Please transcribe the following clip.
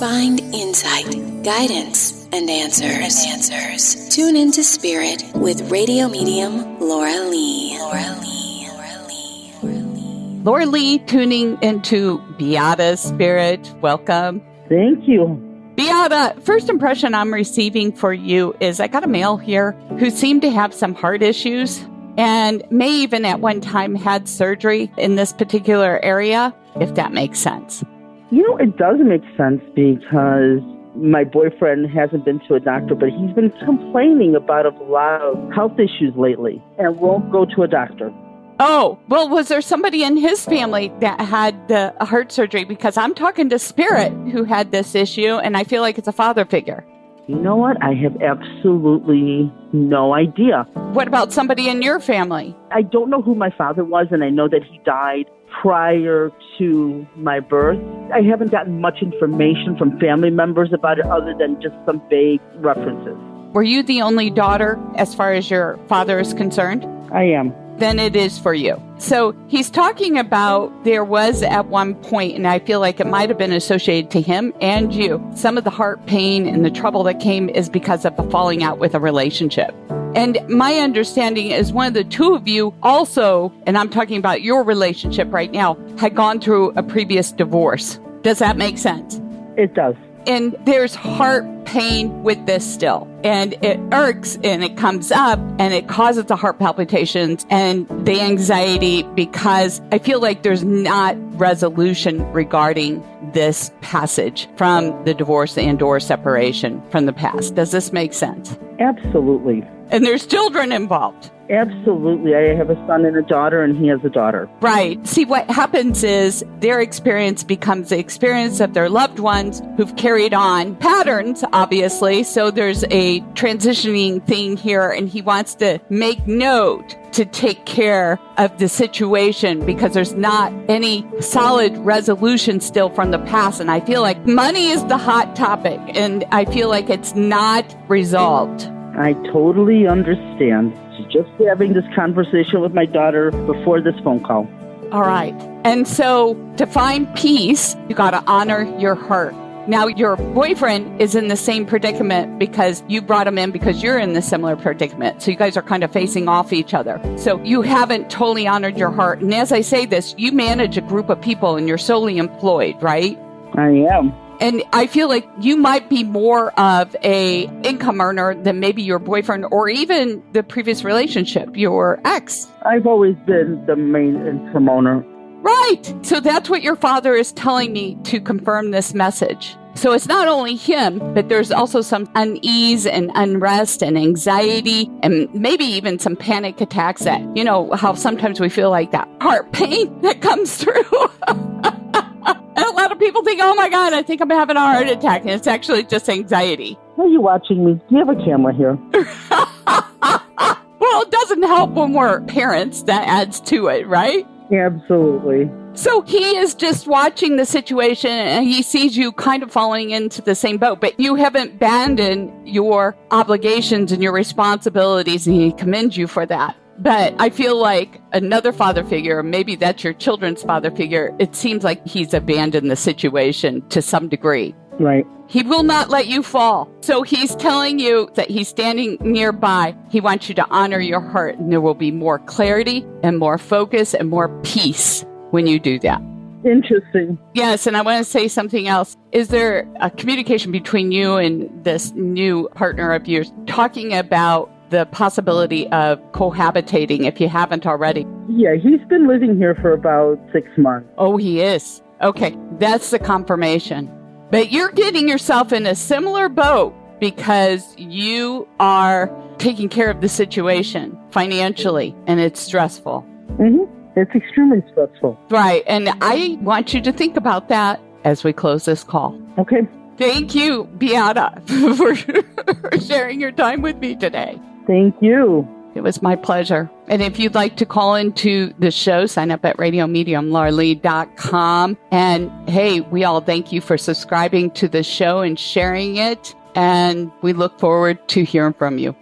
Find insight, guidance, and answers. Tune into Spirit with radio medium Laura Lee. Laura Lee, tuning into Beata's Spirit. Welcome. Thank you. Beata, first impression I'm receiving for you is I got a male here who seemed to have some heart issues and may even at one time had surgery in this particular area, if that makes sense. You know, it does make sense because my boyfriend hasn't been to a doctor, but he's been complaining about a lot of health issues lately and won't go to a doctor. Oh, well, was there somebody in his family that had the heart surgery? Because I'm talking to Spirit who had this issue, and I feel like it's a father figure. You know what? I have absolutely no idea. What about somebody in your family? I don't know who my father was, and I know that he died prior to my birth. I haven't gotten much information from family members about it other than just some vague references. Were you the only daughter as far as your father is concerned? I am. Then it is for you. So he's talking about there was at one point, and I feel like it might have been associated to him and you, some of the heart pain and the trouble that came is because of a falling out with a relationship. And my understanding is one of the two of you also, and I'm talking about your relationship right now, had gone through a previous divorce. Does that make sense? It does. And there's heart pain with this still. And it irks and it comes up and it causes the heart palpitations and the anxiety because I feel like there's not resolution regarding this passage from the divorce and or separation from the past. Does this make sense? Absolutely. And there's children involved. Absolutely. I have a son and a daughter, and he has a daughter. Right. See, what happens is their experience becomes the experience of their loved ones who've carried on patterns, obviously. So there's a transitioning thing here, and he wants to make note to take care of the situation because there's not any solid resolution still from the past. And I feel like money is the hot topic, and I feel like it's not resolved. I totally understand. Just having this conversation with my daughter before this phone call. All right. And so to find peace, you got to honor your heart. Now, your boyfriend is in the same predicament because you brought him in because you're in the similar predicament. So you guys are kind of facing off each other. So you haven't totally honored your heart. And as I say this, you manage a group of people and you're solely employed, right? I am. And I feel like you might be more of a income earner than maybe your boyfriend or even the previous relationship, your ex. I've always been the main income owner. Right. So that's what your father is telling me to confirm this message. So it's not only him, but there's also some unease and unrest and anxiety and maybe even some panic attacks that, you know, how sometimes we feel like that heart pain that comes through. And a lot of people think, oh my God, I think I'm having a heart attack. And it's actually just anxiety. Are you watching me? Do you have a camera here? Well, it doesn't help when we're parents. That adds to it, right? Absolutely. So he is just watching the situation and he sees you kind of falling into the same boat, but you haven't abandoned your obligations and your responsibilities, and he commends you for that. But I feel like another father figure, maybe that's your children's father figure, it seems like he's abandoned the situation to some degree. Right. He will not let you fall. So he's telling you that he's standing nearby. He wants you to honor your heart, and there will be more clarity and more focus and more peace when you do that. Interesting. Yes, and I want to say something else. Is there a communication between you and this new partner of yours talking about the possibility of cohabitating if you haven't already? Yeah, he's been living here for about 6 months. Oh, he is. Okay, that's the confirmation. But you're getting yourself in a similar boat because you are taking care of the situation financially, and it's stressful. Mm-hmm. It's extremely stressful. Right, and I want you to think about that as we close this call. Okay. Thank you, Beata, for sharing your time with me today. Thank you. It was my pleasure. And if you'd like to call into the show, sign up at radiomediumlarlee.com. And hey, we all thank you for subscribing to the show and sharing it. And we look forward to hearing from you.